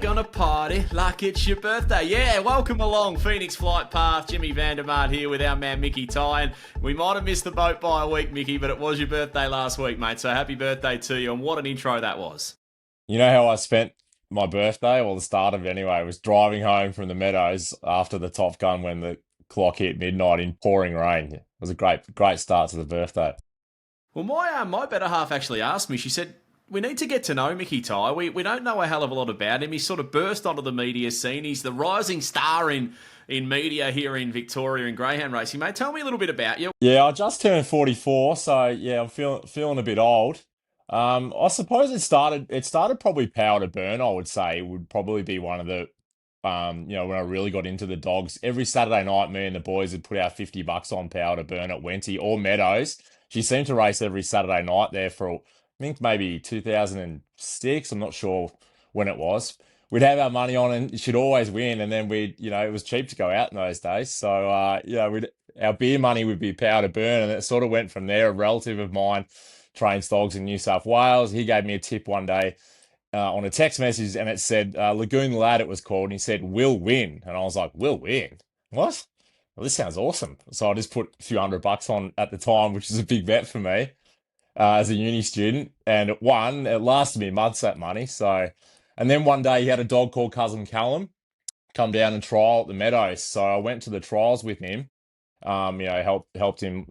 Gonna party like it's your birthday. Yeah, welcome along, Phoenix Flight Path. Jimmy Vandermart here with our man Mickey Tyan. We might have missed the boat by a week, Mickey, but it was your birthday last week, mate. So happy birthday to you, and what an intro that was. You know how I spent my birthday, or the start of it anyway, was driving home from the Meadows after the Top Gun when the clock hit midnight in pouring rain. It was a great start to the birthday. Well, my better half actually asked me. She said, we need to get to know Mickey Ty. We don't know a hell of a lot about him. He sort of burst onto the media scene. He's the rising star in media here in Victoria in greyhound racing. Mate, tell me a little bit about you. Yeah, I just turned 44, so yeah, I'm feeling a bit old. I suppose it started probably Power to Burn, I would say, would probably be one of the when I really got into the dogs. Every Saturday night, me and the boys would put our $50 on Power to Burn at Wenty or Meadows. She seemed to race every Saturday night there for, I think, maybe 2006. I'm not sure when it was. We'd have our money on and she'd always win. And then it was cheap to go out in those days. So, our beer money would be Power to Burn. And it sort of went from there. A relative of mine trains dogs in New South Wales. He gave me a tip one day on a text message, and it said Lagoon Lad, it was called, and he said, "Will win." And I was like, "Will win? What? Well, this sounds awesome." So I just put a few $100 on at the time, which is a big bet for me as a uni student, and it won. It lasted me months, that money. So, and then one day he had a dog called Cousin Callum come down and trial at the Meadows. So I went to the trials with him, helped him,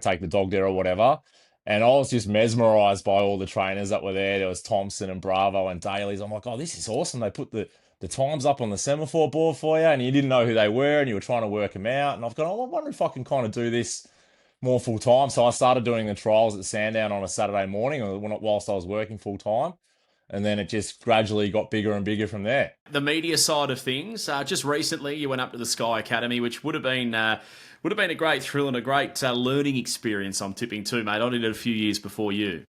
take the dog there or whatever. And I was just mesmerized by all the trainers that were there. There was Thompson and Bravo and Dailies. I'm like, oh, this is awesome. They put the times up on the semaphore board for you, and you didn't know who they were, and you were trying to work them out. And I've gone, oh, I wonder if I can kind of do this more full time. So I started doing the trials at Sandown on a Saturday morning whilst I was working full time. And then it just gradually got bigger and bigger from there. The media side of things, just recently you went up to the Sky Academy, which would have been a great thrill and a great learning experience, I'm tipping too, mate. I did it a few years before you.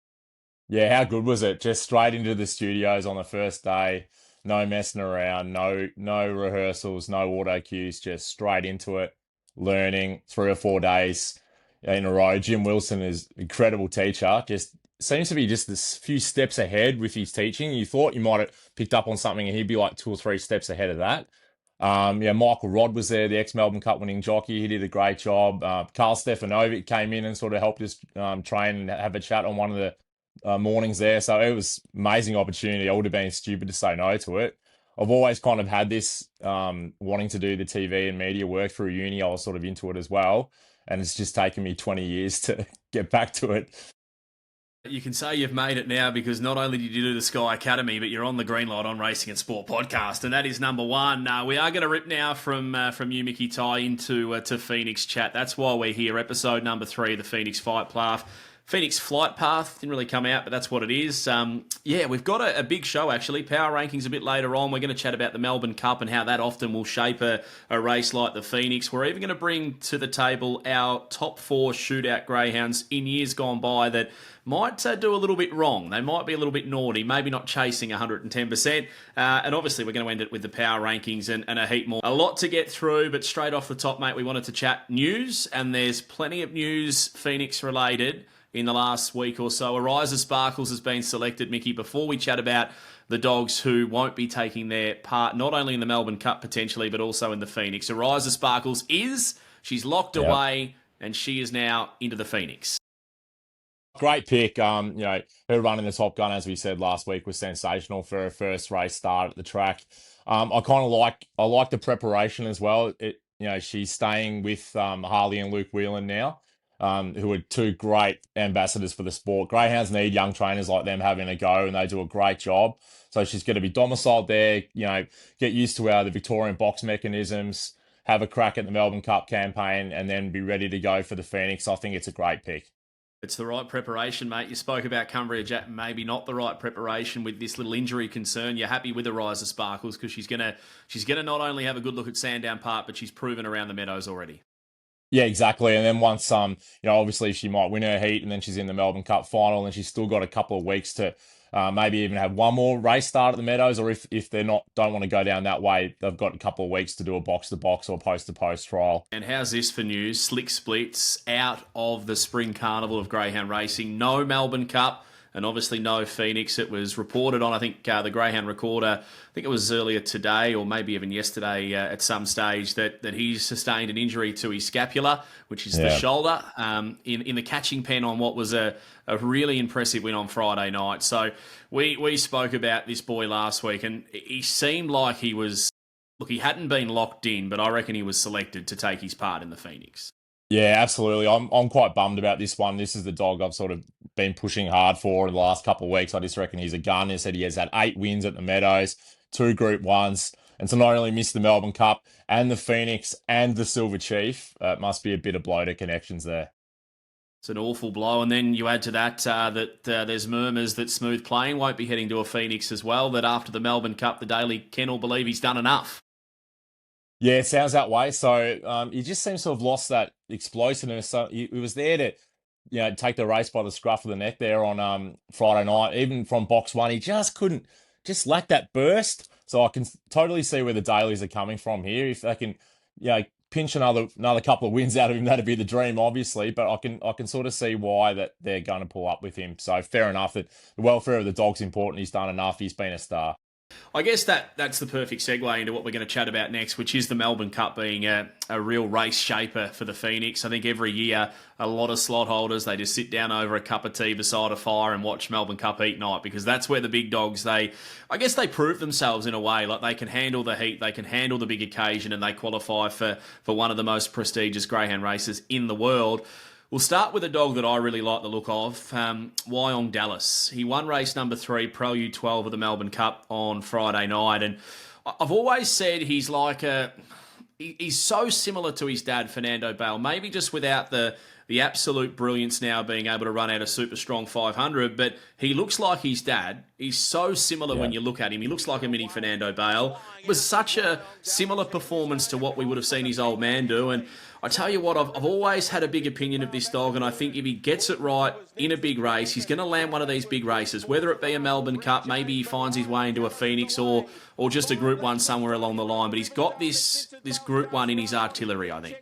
Yeah, how good was it? Just straight into the studios on the first day. No messing around, no rehearsals, no auto cues, just straight into it, learning 3 or 4 days in a row. Jim Wilson is an incredible teacher, just seems to be just this few steps ahead with his teaching. You thought you might have picked up on something and he'd be like 2 or 3 steps ahead of that. Michael Rodd was there, the ex-Melbourne Cup winning jockey. He did a great job. Karl Stefanovic came in and sort of helped us train and have a chat on one of the mornings there. So it was an amazing opportunity. I would have been stupid to say no to it. I've always kind of had this wanting to do the TV and media work through uni. I was sort of into it as well. And it's just taken me 20 years to get back to it. You can say you've made it now because not only did you do the Sky Academy, but you're on the Green Light on Racing and Sport podcast, and that is number one. We are going to rip now from you, Mickey Ty, into to Phoenix chat. That's why we're here. Episode number 3 of the Phoenix Flight Path. Phoenix Flight Path didn't really come out, but that's what it is. We've got a big show, actually. Power rankings a bit later on. We're going to chat about the Melbourne Cup and how that often will shape a race like the Phoenix. We're even going to bring to the table our top 4 shootout greyhounds in years gone by that might do a little bit wrong. They might be a little bit naughty, maybe not chasing 110%. And obviously, we're going to end it with the power rankings and a heap more. A lot to get through, but straight off the top, mate, we wanted to chat news, and there's plenty of news Phoenix related in the last week or so. Ariza Sparkles has been selected, Mickey. Before we chat about the dogs who won't be taking their part, not only in the Melbourne Cup potentially, but also in the Phoenix. Ariza Sparkles she's locked away, and she is now into the Phoenix. Great pick. Her run in the Top Gun, as we said last week, was sensational for her first race start at the track. I like the preparation as well. She's staying with Harley and Luke Whelan now, who are 2 great ambassadors for the sport. Greyhounds need young trainers like them having a go, and they do a great job. So she's going to be domiciled there, get used to the Victorian box mechanisms, have a crack at the Melbourne Cup campaign, and then be ready to go for the Phoenix. I think it's a great pick. It's the right preparation, mate. You spoke about Cumbria Jack, maybe not the right preparation with this little injury concern. You're happy with Ariza Sparkles because she's gonna not only have a good look at Sandown Park, but she's proven around the Meadows already. Yeah, exactly. And then once, obviously she might win her heat, and then she's in the Melbourne Cup final, and she's still got a couple of weeks to maybe even have one more race start at the Meadows, or if they're don't want to go down that way, they've got a couple of weeks to do a box-to-box or post-to-post trial. And how's this for news? Slick Splits out of the Spring Carnival of Greyhound Racing. No Melbourne Cup. and obviously no Phoenix. It was reported on, I think, the Greyhound Recorder, I think it was earlier today or maybe even yesterday at some stage, that he's sustained an injury to his scapula, which is the Yeah. shoulder, in the catching pen on what was a really impressive win on Friday night. So we spoke about this boy last week, and he seemed like he was, look, he hadn't been locked in, but I reckon he was selected to take his part in the Phoenix. Yeah, absolutely. I'm quite bummed about this one. This is the dog I've sort of been pushing hard for in the last couple of weeks. I just reckon he's a gun. He said he has had 8 wins at the Meadows, 2 Group 1s, and to not only miss the Melbourne Cup and the Phoenix and the Silver Chief, it must be a bit of bloater connections there. It's an awful blow, and then you add to that that there's murmurs that Smooth Playing won't be heading to a Phoenix as well. That after the Melbourne Cup, the Daily Kennel believe he's done enough. Yeah, it sounds that way. So he just seems to have lost that explosiveness. So he was there to, take the race by the scruff of the neck there on Friday night. Even from box one, he just couldn't, just lacked that burst. So I can totally see where the dailies are coming from here. If they can, pinch another couple of wins out of him, that'd be the dream, obviously. But I can sort of see why that they're going to pull up with him. So fair enough that the welfare of the dog's important. He's done enough. He's been a star. I guess that's the perfect segue into what we're going to chat about next, which is the Melbourne Cup being a real race shaper for the Phoenix. I think every year a lot of slot holders, they just sit down over a cup of tea beside a fire and watch Melbourne Cup Heat Night, because that's where the big dogs, I guess they prove themselves in a way. Like, they can handle the heat, they can handle the big occasion, and they qualify for one of the most prestigious greyhound races in the world. We'll start with a dog that I really like the look of, Wyong Dallas. He won race number 3, Pro U12 of the Melbourne Cup on Friday night, and I've always said he's he's so similar to his dad, Fernando Bale, maybe just without the absolute brilliance now being able to run out a super strong 500, but he looks like his dad. He's so similar when you look at him. He looks like a mini Fernando Bale. It was such a similar performance to what we would have seen his old man do, and I tell you what, I've always had a big opinion of this dog, and I think if he gets it right in a big race, he's going to land one of these big races, whether it be a Melbourne Cup, maybe he finds his way into a Phoenix, or just a Group 1 somewhere along the line, but he's got this Group 1 in his artillery, I think.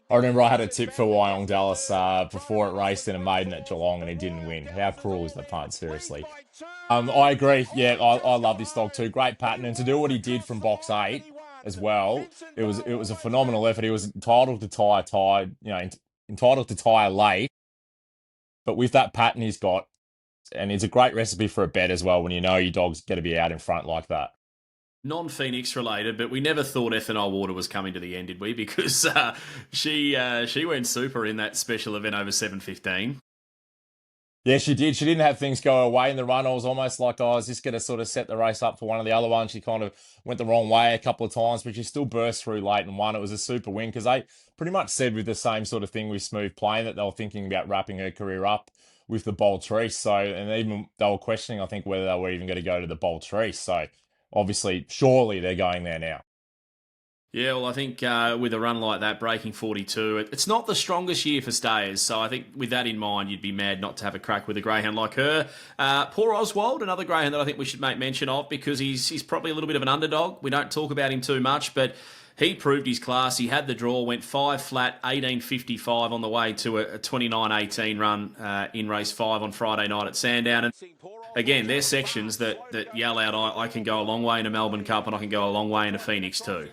I remember I had a tip for Wyong Dallas before it raced in a maiden at Geelong and he didn't win. How cruel is the punt, seriously? I agree. Yeah, I love this dog too. Great pattern. And to do what he did from box 8 as well, it was a phenomenal effort. He was entitled to entitled to tire late. But with that pattern he's got, and it's a great recipe for a bet as well when you know your dog's going to be out in front like that. Non-Phoenix related, but we never thought Ethanol Water was coming to the end, did we? Because she went super in that special event over 7:15. Yeah, she did. She didn't have things go her way in the run. I was almost like, I was just going to sort of set the race up for one of the other ones. She kind of went the wrong way a couple of times, but she still burst through late and won. It was a super win because they pretty much said with the same sort of thing with Smooth Playing that they were thinking about wrapping her career up with the Boltrease. So, and even they were questioning, I think, whether they were even going to go to the Boltrease. So, obviously, surely they're going there now. Yeah, well, I think with a run like that, breaking 42, it's not the strongest year for stayers. So I think with that in mind, you'd be mad not to have a crack with a greyhound like her. Poor Oswald, another greyhound that I think we should make mention of because he's probably a little bit of an underdog. We don't talk about him too much, but he proved his class. He had the draw, went 5 flat, 18.55 on the way to a 29.18 run in race 5 on Friday night at Sandown. And again, they're sections that yell out, I can go a long way in a Melbourne Cup and I can go a long way in a Phoenix too.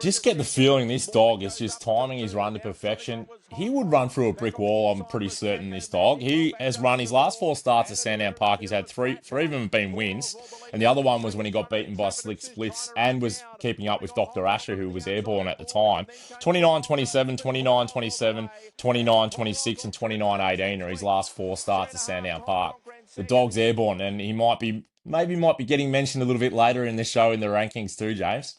Just get the feeling this dog is just timing his run to perfection. He would run through a brick wall, I'm pretty certain, this dog. He has run his last 4 starts at Sandown Park. He's had three of them been wins. And the other one was when he got beaten by Slick Splits and was keeping up with Dr. Asher, who was airborne at the time. 29-27, 29-27, 29-26, and 29-18 are his last 4 starts at Sandown Park. The dog's airborne, and he might be getting mentioned a little bit later in the show in the rankings too, James.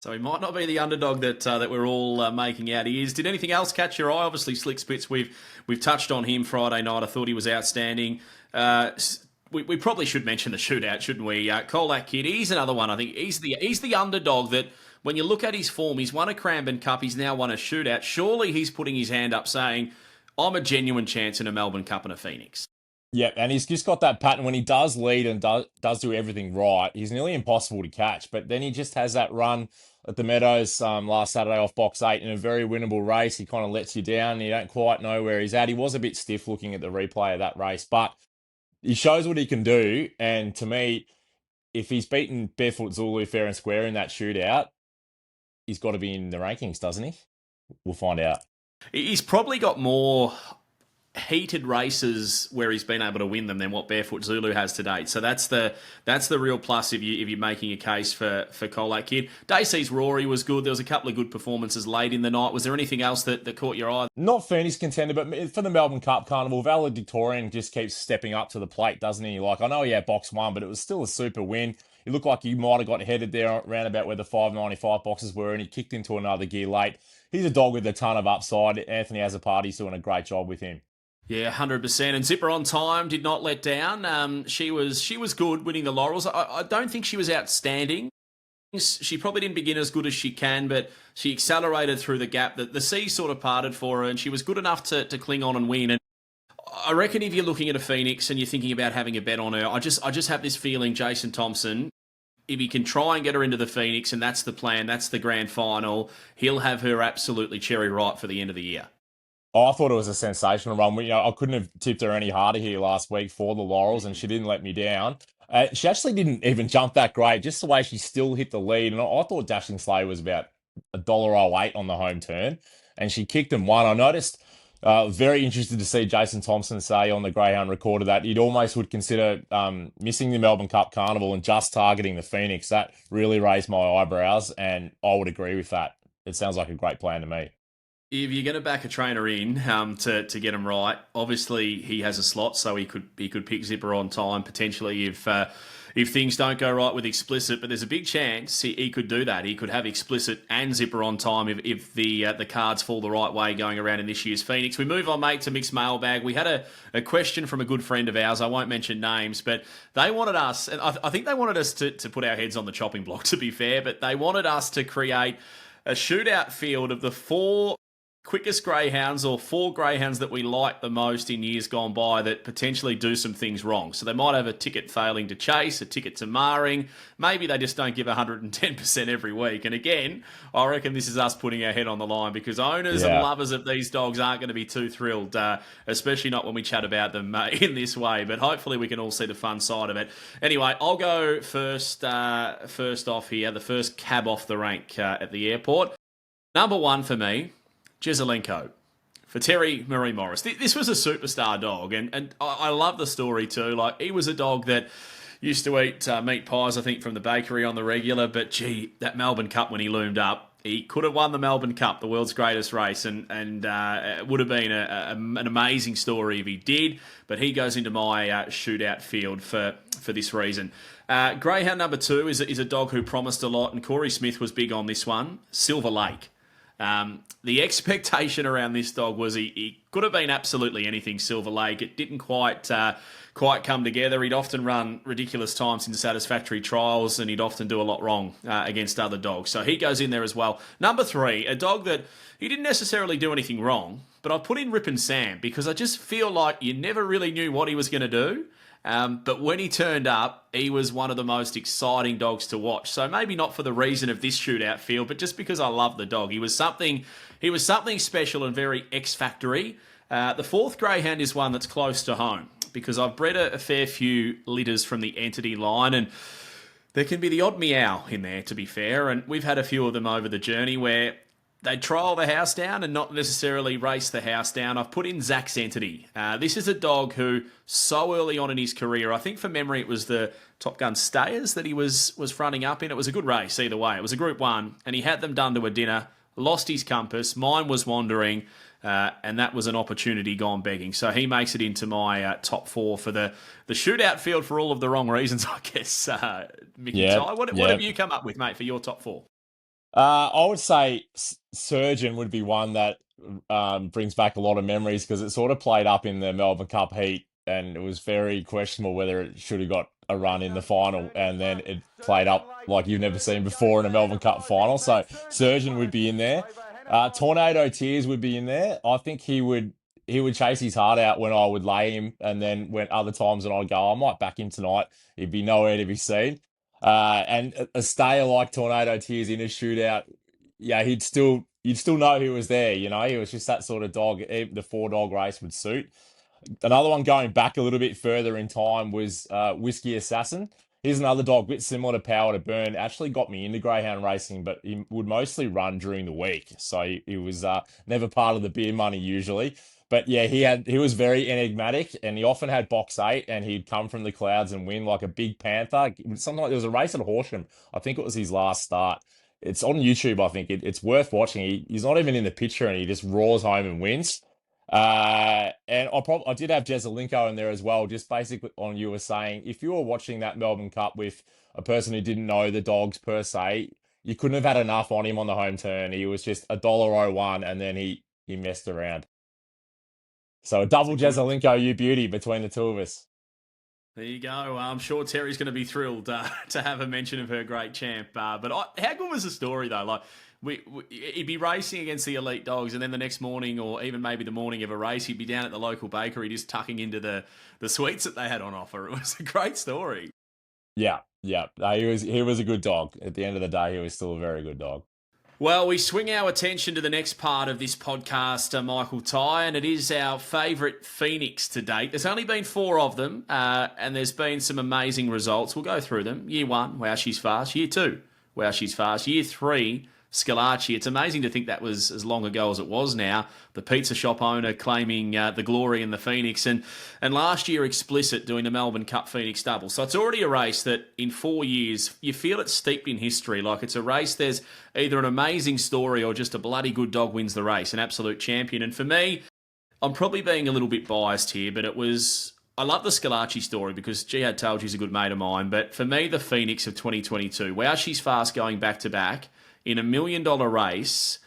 So he might not be the underdog that we're all making out he is. Did anything else catch your eye? Obviously, Slick Spitz, we've touched on him Friday night. I thought he was outstanding. We probably should mention the shootout, shouldn't we? Colac Kid, he's another one. I think he's the underdog that when you look at his form, he's won a Cranbourne Cup, he's now won a shootout. Surely he's putting his hand up saying, I'm a genuine chance in a Melbourne Cup and a Phoenix. Yeah, and he's just got that pattern when he does lead and does do everything right. He's nearly impossible to catch, but then he just has that run at the Meadows last Saturday off box 8 in a very winnable race. He kind of lets you down and you don't quite know where he's at. He was a bit stiff looking at the replay of that race, but he shows what he can do. And to me, if he's beaten Barefoot Zulu fair and square in that shootout, he's got to be in the rankings, doesn't he? We'll find out. He's probably got more heated races where he's been able to win them than what Barefoot Zulu has to date. So that's the real plus if you're making a case for Colac Kid. Dacey's Rory was good. There was a couple of good performances late in the night. Was there anything else that caught your eye? Not Phoenix contender, but for the Melbourne Cup Carnival, Valedictorian just keeps stepping up to the plate, doesn't he? Like, I know he had box one, but it was still a super win. It looked like he might have got headed there around about where the 595 boxes were, and he kicked into another gear late. He's a dog with a ton of upside. Anthony Azzopardi's doing a great job with him. Yeah, 100%. And Zipper on time did not let down. She was good winning the laurels. I don't think she was outstanding. She probably didn't begin as good as she can, but she accelerated through the gap. The sea sort of parted for her, and she was good enough to cling on and win. And I reckon if you're looking at a Phoenix and you're thinking about having a bet on her, I just have this feeling Jason Thompson, if he can try and get her into the Phoenix, and that's the plan, that's the grand final, he'll have her absolutely cherry ripe for the end of the year. Oh, I thought it was a sensational run. I couldn't have tipped her any harder here last week for the laurels, and she didn't let me down. She actually didn't even jump that great, just the way she still hit the lead. And I thought Dashing Slay was about $1.08 on the home turn, and she kicked and won. I noticed, very interested to see Jason Thompson say on the Greyhound Recorder that he'd almost would consider missing the Melbourne Cup Carnival and just targeting the Phoenix. That really raised my eyebrows, and I would agree with that. It sounds like a great plan to me. If you're going to back a trainer in to get him right, obviously he has a slot, so he could pick Zipper on time potentially if things don't go right with Explicit. But there's a big chance he could do that. He could have Explicit and Zipper on time if the cards fall the right way going around in this year's Phoenix. We move on, mate, to mixed mailbag. We had a question from a good friend of ours. I won't mention names, but they wanted us, and I think they wanted us to put our heads on the chopping block. To be fair, but they wanted us to create a shootout field of the four quickest greyhounds or four greyhounds that we like the most in years gone by that potentially do some things wrong. So they might have a ticket failing to chase, a ticket to marring. Maybe they just don't give 110% every week. And again, I reckon this is us putting our head on the line because owners and lovers of these dogs aren't going to be too thrilled, especially not when we chat about them in this way. But hopefully we can all see the fun side of it. Anyway, I'll go first off here, the first cab off the rank at the airport. Number one for me, Jezelenko, for Terry Marie Morris. This was a superstar dog, and I love the story too. Like, he was a dog that used to eat meat pies, I think, from the bakery on the regular, but gee, that Melbourne Cup when he loomed up, he could have won the Melbourne Cup, the world's greatest race, and it would have been an amazing story if he did, but he goes into my shootout field for this reason. Greyhound number two is a dog who promised a lot, and Corey Smith was big on this one, Silver Lake. The expectation around this dog was he could have been absolutely anything Silver Lake. It didn't quite come together. He'd often run ridiculous times in satisfactory trials, and he'd often do a lot wrong against other dogs. So he goes in there as well. Number three, a dog that he didn't necessarily do anything wrong, but I put in Rip and Sam because I just feel like you never really knew what he was going to do. But when he turned up, he was one of the most exciting dogs to watch. So maybe not for the reason of this shootout field, but just because I love the dog. He was something special and very X-factory. The fourth greyhound is one that's close to home because I've bred a fair few litters from the Entity line, and there can be the odd meow in there, to be fair. And we've had a few of them over the journey where they trial the house down and not necessarily race the house down. I've put in Zach's Entity. This is a dog who, so early on in his career, I think from memory it was the Top Gun Stayers that he was fronting up in. It was a good race either way. It was a Group 1, and he had them done to a dinner, lost his compass, mine was wandering, and that was an opportunity gone begging. So he makes it into my top four for the shootout field for all of the wrong reasons, I guess. Mickey Ty, what have you come up with, mate, for your top four? I would say Surgeon would be one that brings back a lot of memories because it sort of played up in the Melbourne Cup heat, and it was very questionable whether it should have got a run in the final, and then it played up like you've never seen before in a Melbourne Cup final. So Surgeon would be in there. Tornado Tears would be in there. I think he would chase his heart out when I would lay him, and then when other times when I'd go, I might back him tonight, he'd be nowhere to be seen. And a stayer like Tornado Tears in a shootout, yeah, you'd still know he was there. You know, he was just that sort of dog. The four dog race would suit. Another one going back a little bit further in time was Whiskey Assassin. Here's another dog, bit similar to Power to Burn. Actually got me into greyhound racing, but he would mostly run during the week, so he was never part of the beer money usually. But yeah, he was very enigmatic, and he often had box eight, and he'd come from the clouds and win like a big panther. Sometimes there was a race at Horsham. I think it was his last start. It's on YouTube. I think it's worth watching. He's not even in the picture, and he just roars home and wins. And I did have Jezelenko in there as well, just basically on you were saying, if you were watching that Melbourne Cup with a person who didn't know the dogs per se, you couldn't have had enough on him on the home turn. He was just $1.01 and then he messed around. So a double Jezelenko, you beauty between the two of us. There you go. I'm sure Terry's going to be thrilled to have a mention of her great champ. How good was the story though? Like he'd be racing against the elite dogs, and then the next morning, or even maybe the morning of a race, he'd be down at the local bakery just tucking into the sweets that they had on offer. It was a great story. Yeah, yeah. He was a good dog. At the end of the day, he was still a very good dog. Well, we swing our attention to the next part of this podcast, Michael Ty, and it is our favourite Phoenix to date. There's only been 4 of them, and there's been some amazing results. We'll go through them. Year 1, wow, she's fast. Year 2, wow, she's fast. Year 3, Scalacci. It's amazing to think that was as long ago as it was now. The pizza shop owner claiming the glory in the Phoenix. And last year, Explicit doing the Melbourne Cup Phoenix Double. So it's already a race that in 4 years, you feel it's steeped in history. Like it's a race, there's either an amazing story or just a bloody good dog wins the race, an absolute champion. And for me, I'm probably being a little bit biased here, but I love the Scalacci story because Jihad told you's a good mate of mine. But for me, the Phoenix of 2022, wow, she's fast going back to back in $1 million race,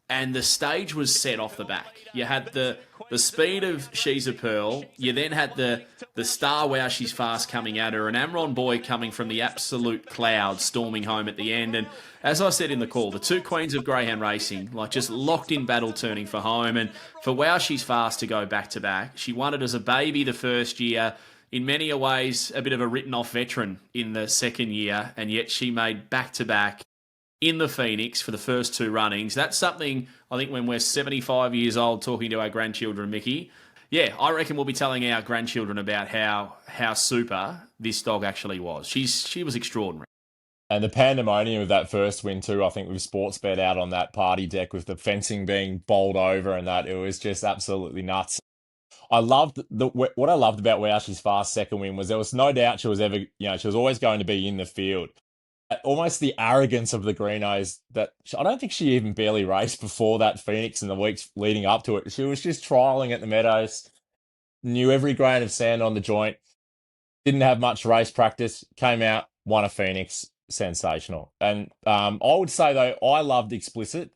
and the stage was set off the back. You had the speed of She's a Pearl. You then had the star Wow She's Fast coming at her, and Amron Boy coming from the absolute clouds, storming home at the end. And as I said in the call, the 2 queens of greyhound racing, like just locked in battle turning for home. And for Wow She's Fast to go back to back, she won it as a baby the first year. In many ways, a bit of a written off veteran in the second year, and yet she made back to back in the Phoenix for the first 2 runnings. That's something, I think, when we're 75 years old talking to our grandchildren, Mickey, yeah, I reckon we'll be telling our grandchildren about how super this dog actually was. She was extraordinary. And the pandemonium of that first win too, I think with Sportsbet out on that party deck with the fencing being bowled over and that, it was just absolutely nuts. What I loved about Wow She's Fast second win was there was no doubt she was always going to be in the field. Almost the arrogance of the Greenos that I don't think she even barely raced before that Phoenix in the weeks leading up to it. She was just trialing at the Meadows, knew every grain of sand on the joint, didn't have much race practice, came out, won a Phoenix, sensational. And I would say though, I loved Explicit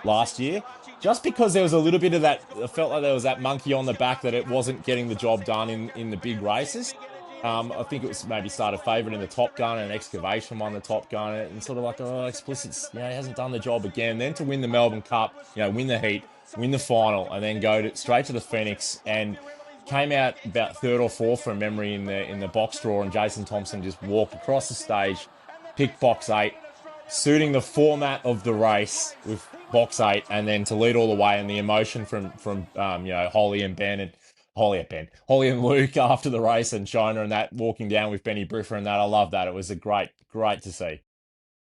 last year just because there was a little bit of that. I felt like there was that monkey on the back that it wasn't getting the job done in the big races. I think it was maybe started favourite in the Top Gun and Excavation won the Top Gun and sort of like, Explicit's, he hasn't done the job again. Then to win the Melbourne Cup, win the heat, win the final, and then go straight to the Phoenix and came out about 3rd or 4th from memory in the box draw, and Jason Thompson just walked across the stage, picked box 8, suiting the format of the race with box 8, and then to lead all the way, and the emotion from Holly and Luke after the race, and Shona and that walking down with Benny Briffer and that. I love that. It was a great to see.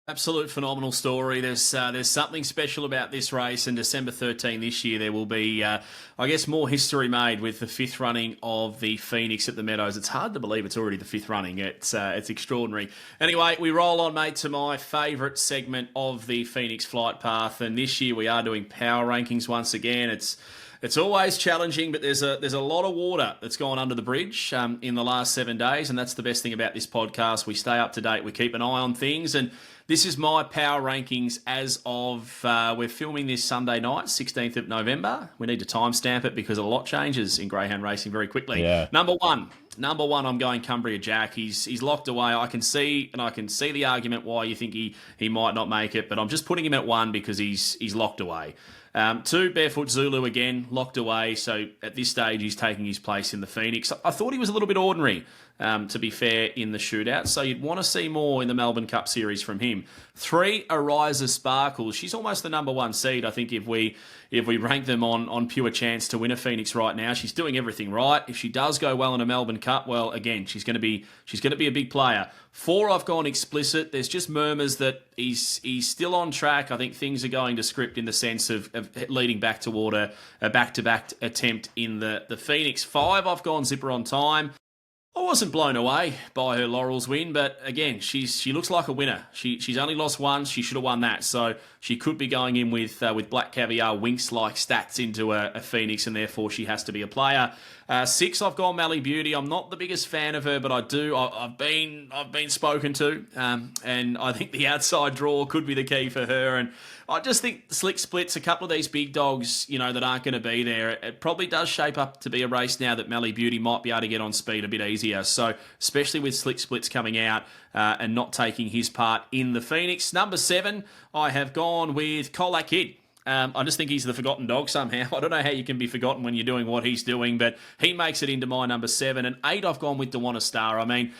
Absolute phenomenal story. There's something special about this race, and December 13 this year there will be, I guess, more history made with the 5th running of the Phoenix at the Meadows. It's hard to believe it's already the 5th running. It's extraordinary. Anyway, we roll on, mate, to my favourite segment of the Phoenix Flight Path, and this year we are doing power rankings once again. It's always challenging, but there's a lot of water that's gone under the bridge in the last 7 days, and that's the best thing about this podcast. We stay up to date. We keep an eye on things, and this is my power rankings as of, we're filming this Sunday night, 16th of November. We need to timestamp it because a lot changes in greyhound racing very quickly. Yeah. Number one, I'm going Cumbria Jack. He's locked away. I can see the argument why you think he might not make it, but I'm just putting him at 1 because he's locked away. 2, Barefoot Zulu again, locked away. So at this stage, he's taking his place in the Phoenix. I thought he was a little bit ordinary to be fair, in the shootout. So you'd want to see more in the Melbourne Cup Series from him. 3, Ariza Sparkles. She's almost the number 1 seed, I think, if we rank them on pure chance to win a Phoenix right now. She's doing everything right. If she does go well in a Melbourne Cup, well, again, she's going to be a big player. 4, I've gone explicit. There's just murmurs that he's still on track. I think things are going to script in the sense of leading back toward a back-to-back attempt in the Phoenix. 5, I've gone Zipper on Time. I wasn't blown away by her Laurels win, but again, she looks like a winner. She's only lost once. She should have won that, so she could be going in with Black Caviar Winks like stats into a Phoenix, and therefore she has to be a player. 6, I've gone Mally Beauty. I'm not the biggest fan of her, but I've been spoken to, and I think the outside draw could be the key for her. And I just think Slick Splits, a couple of these big dogs, that aren't going to be there. It probably does shape up to be a race now that Mally Beauty might be able to get on speed a bit easier. So, especially with Slick Splits coming out and not taking his part in the Phoenix. Number 7, I have gone with Colac Kid. I just think he's the forgotten dog somehow. I don't know how you can be forgotten when you're doing what he's doing, but he makes it into my number 7. And 8, I've gone with Dewana Star. I mean,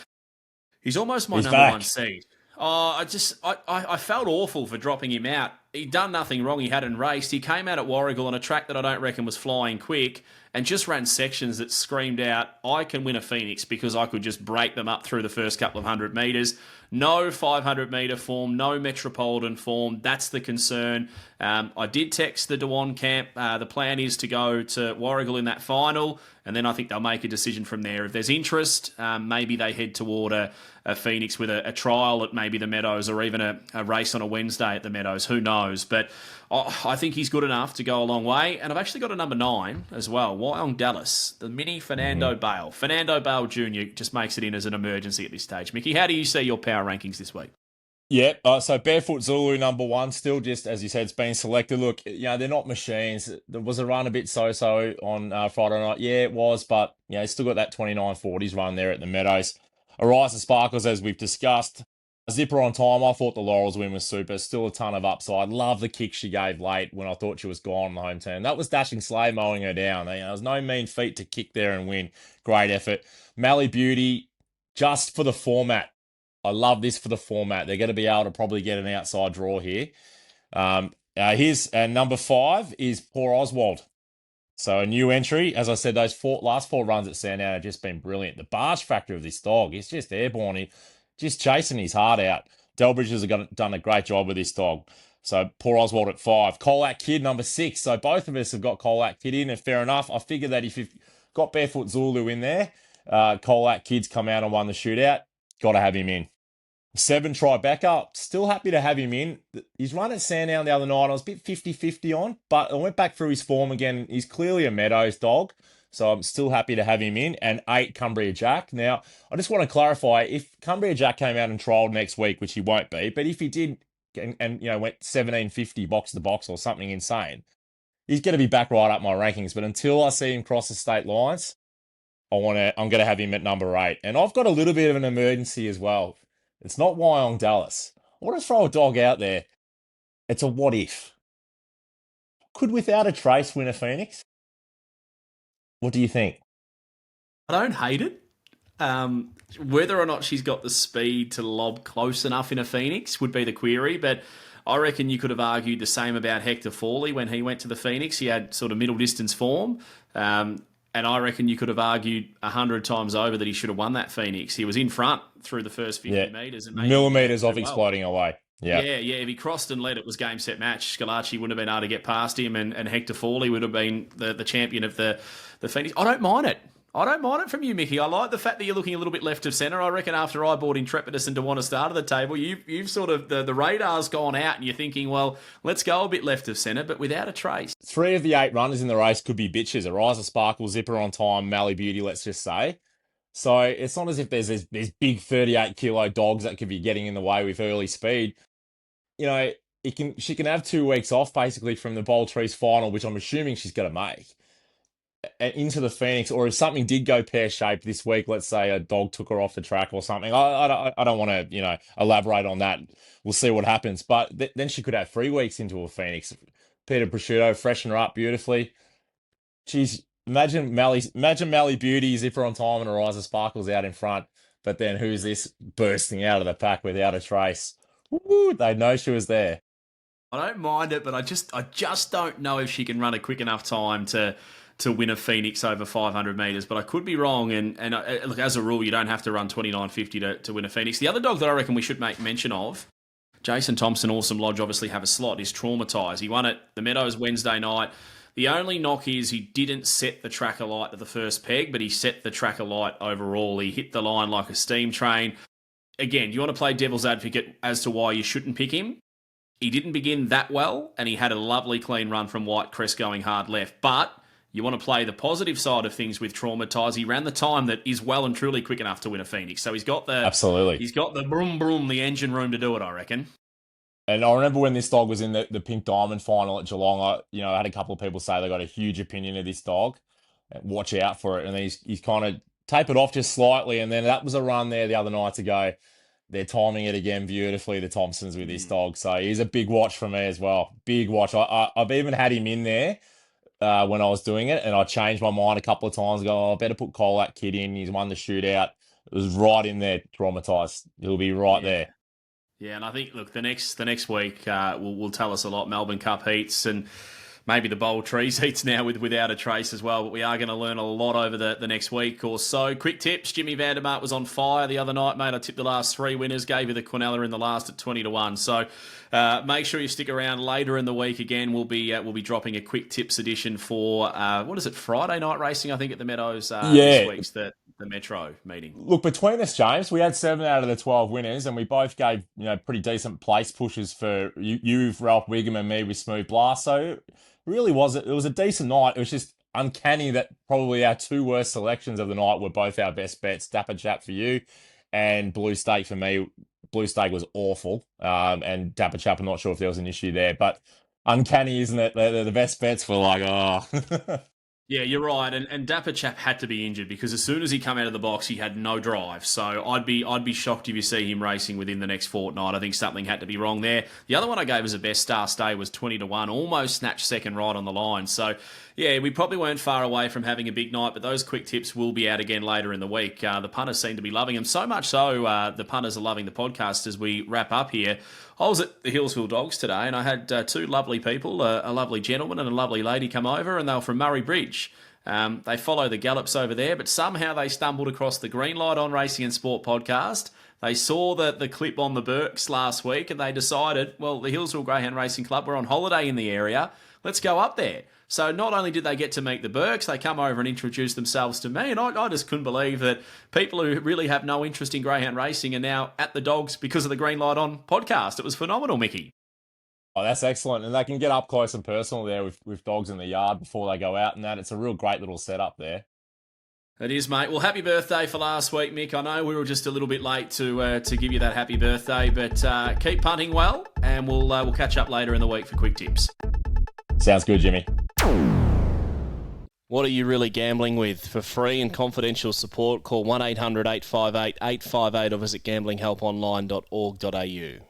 he's almost my He's number back. 1 seed. I felt awful for dropping him out. He'd done nothing wrong. He hadn't raced. He came out at Warragul on a track that I don't reckon was flying quick and just ran sections that screamed out, I can win a Phoenix because I could just break them up through the first couple of 100 metres. No 500-metre form, no Metropolitan form. That's the concern. I did text the Dewan camp. The plan is to go to Warragul in that final, and then I think they'll make a decision from there. If there's interest, maybe they head toward a Phoenix with a trial at maybe the Meadows or even a race on a Wednesday at the Meadows. Who knows? But I think he's good enough to go a long way. And I've actually got a number 9 as well, Wyong Dallas, the mini Fernando Bale. Fernando Bale Jr. just makes it in as an emergency at this stage. Mickey, how do you see your power rankings this week? Yep. So Barefoot Zulu number 1, still just as you said, it's been selected. Look, they're not machines. There was a run a bit so on Friday night. Yeah, it was, but it's still got that 29.40s run there at the Meadows. Ariza Sparkles, as we've discussed. Zipper on Time. I thought the Laurels win was super. Still a ton of upside. Love the kick she gave late when I thought she was gone on the home turn. That was Dashing Slay mowing her down. There was no mean feat to kick there and win. Great effort. Mally Beauty, just for the format. I love this for the format. They're going to be able to probably get an outside draw here. Here's number 5 is Poor Oswald. So a new entry. As I said, those last 4 runs at Sandown have just been brilliant. The barge factor of this dog is just airborne. He's just chasing his heart out. Delbridge has done a great job with this dog. So Poor Oswald at 5. Colac Kid, number 6. So both of us have got Colac Kid in, and fair enough. I figure that if you've got Barefoot Zulu in there, Colac Kid's come out and won the shootout. Got to have him in. 7, Tribeca. Still happy to have him in. His run at Sandown the other night, I was a bit 50-50 on, but I went back through his form again. He's clearly a Meadows dog, so I'm still happy to have him in. And 8, Cumbria Jack. Now, I just want to clarify, if Cumbria Jack came out and trialled next week, which he won't be, but if he did and went 17.50 box to box or something insane, he's going to be back right up my rankings. But until I see him cross the state lines, I'm going to have him at number 8. And I've got a little bit of an emergency as well. It's not Wyong Dallas. I want to throw a dog out there. It's a what if. Could Without a Trace win a Phoenix? What do you think? I don't hate it. Whether or not she's got the speed to lob close enough in a Phoenix would be the query, but I reckon you could have argued the same about Hector Fawley when he went to the Phoenix. He had sort of middle distance form. And I reckon you could have argued 100 times over that he should have won that Phoenix. He was in front through the first 50 metres. And millimetres off exploding away. Yeah. If he crossed and led, it was game, set, match. Scalacci wouldn't have been able to get past him, and Hector Fawley would have been the champion of the Phoenix. I don't mind it. I don't mind it from you, Mickey. I like the fact that you're looking a little bit left of centre. I reckon after I bought Intrepidus and Dewana Star to the table, you've sort of, the radar's gone out and you're thinking, well, let's go a bit left of centre, but without a trace. 3 of the 8 runners in the race could be bitches. Ariza Sparkle, Zipper on Time, Mally Beauty, let's just say. So it's not as if there's big 38-kilo dogs that could be getting in the way with early speed. She can have 2 weeks off basically from the Bowl Trees final, which I'm assuming she's going to make, and into the Phoenix. Or if something did go pear-shaped this week, let's say a dog took her off the track or something, I don't want to elaborate on that. We'll see what happens. But then she could have 3 weeks into a Phoenix. Peter Prosciutto freshen her up beautifully. imagine Mally Beauty, Zipper on Time, and Ariza Sparkles out in front. But then who's this bursting out of the pack without a trace? Woo, they know she was there. I don't mind it, but I just don't know if she can run a quick enough time to win a Phoenix over 500 metres, but I could be wrong. And look, as a rule, you don't have to run 29.50 to win a Phoenix. The other dog that I reckon we should make mention of, Jason Thompson, Awesome Lodge obviously have a slot, is Traumatised. He won at the Meadows Wednesday night. The only knock is he didn't set the tracker light at the first peg, but he set the tracker light overall. He hit the line like a steam train. Again, do you want to play devil's advocate as to why you shouldn't pick him? He didn't begin that well, and he had a lovely clean run from White Crest going hard left. But you want to play the positive side of things with Traumatised. He ran the time that is well and truly quick enough to win a Phoenix. So he's got the broom broom, the engine room to do it, I reckon. And I remember when this dog was in the Pink Diamond final at Geelong, I had a couple of people say they got a huge opinion of this dog. Watch out for it. And then he's kind of tapered off just slightly. And then that was a run there the other night to go. They're timing it again beautifully, the Thompsons, with this dog. So he's a big watch for me as well. Big watch. I've even had him in there when I was doing it, and I changed my mind a couple of times ago. I better put Colac Kid in. He's won the shootout. It was right in there, Traumatised. He'll be right there. Yeah, and I think, look, the next week will tell us a lot. Melbourne Cup heats and maybe the Bowl Trees heats now without a trace as well. But we are going to learn a lot over the next week or so. Quick tips. Jimmy Vandermark was on fire the other night, mate. I tipped the last 3 winners, gave you the Quinella in the last at 20-1. So make sure you stick around later in the week. Again, we'll be dropping a quick tips edition for, Friday night racing, I think, at the Meadows this week's the Metro meeting. Look, between us, James, we had 7 out of the 12 winners, and we both gave pretty decent place pushes for you, Ralph Wiggum, and me with Smooth Blast. So really it was a decent night. It was just uncanny that probably our 2 worst selections of the night were both our best bets. Dapper Chap for you and Blue Stake for me. Blue Stake was awful, and Dapper Chap, I'm not sure if there was an issue there, but uncanny, isn't it? They're the best bets were like, oh. Yeah, you're right, and Dapper Chap had to be injured because as soon as he came out of the box, he had no drive. So I'd be shocked if you see him racing within the next fortnight. I think something had to be wrong there. The other one I gave as a best star stay was 20-1, almost snatched second right on the line. So yeah, we probably weren't far away from having a big night, but those quick tips will be out again later in the week. The punters seem to be loving them so much so the punters are loving the podcast as we wrap up here. I was at the Hillsville Dogs today, and I had 2 lovely people, a lovely gentleman and a lovely lady come over, and they were from Murray Bridge. They follow the Gallops over there, but somehow they stumbled across the Green Light on Racing and Sport podcast. They saw the clip on the Burks last week, and they decided, well, the Hillsville Greyhound Racing Club, we're on holiday in the area. Let's go up there. So not only did they get to meet the Burks, they come over and introduce themselves to me, and I just couldn't believe that people who really have no interest in greyhound racing are now at the Dogs because of the Green Light On podcast. It was phenomenal, Mickey. Oh, that's excellent. And they can get up close and personal there with dogs in the yard before they go out and that. It's a real great little setup there. It is, mate. Well, happy birthday for last week, Mick. I know we were just a little bit late to give you that happy birthday, but keep punting well, and we'll catch up later in the week for quick tips. Sounds good, Jimmy. What are you really gambling with? For free and confidential support, call 1-800-858-858 or visit gamblinghelponline.org.au.